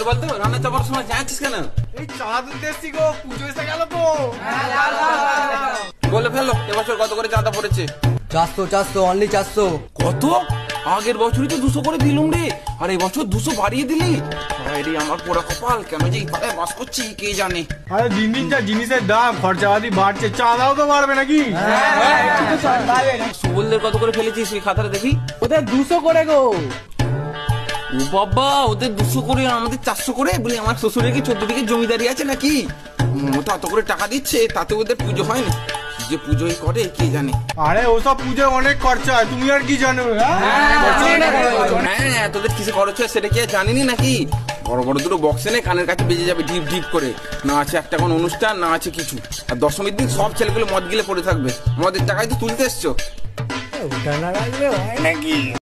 বলতো রান্না চাপার সময় যাচ্ছিস কেন? এই চাঁদা তুলতে এসছি গো, পুজো এসে গেল তো। বলে ফেললো এবছর কত করে চাঁদা পড়েছে? 400 অনলি 400। কত? আগের বছরই তো 200 করে দিলুম রে, আর এই বছর 200 বাড়িয়ে দিলি। আরে আমার পোড়া কপাল, কেন যে এই পাড়ায় বাস করছি কে জানে। আরে দিন দিন যা জিনিসের দাম খরচাপাতি বাড়ছে, চাঁদাও তো বাড়বে নাকি? সুবলদের কত করে ফেলেছিস এই খাতাটা দেখি? ওদের 200 করে গো। ও বাবা, ওদের 200 করে আর আমাদের 400 করে। বলি আমার শ্বশুরের কি 14 বিঘে জমিদারি আছে নাকি? ও তো এত করে টাকা দিচ্ছে, তাতে ওদের পুজো হয় না। যে পুজোই করে কে জানে। আরে ওসব পুজোয় অনেক খরচা, তুমি আর কি জানো? হ্যাঁ, তোদের কিসে খরচ হয় সেটা কি আর জানিনি নাকি? বড় বড় দুটো বক্স এনে কানের কাছে বেজে যাবে ঢিপ ঢিপ করে। না আছে একটা কোন অনুষ্ঠান, না আছে কিছু। আর দশমীর দিন সব ছেলেগুলো মদ গিলে পড়ে থাকবে। মদের টাকায় তো তুলতে এসছো। ওটা না রাখলে হয় নাকি?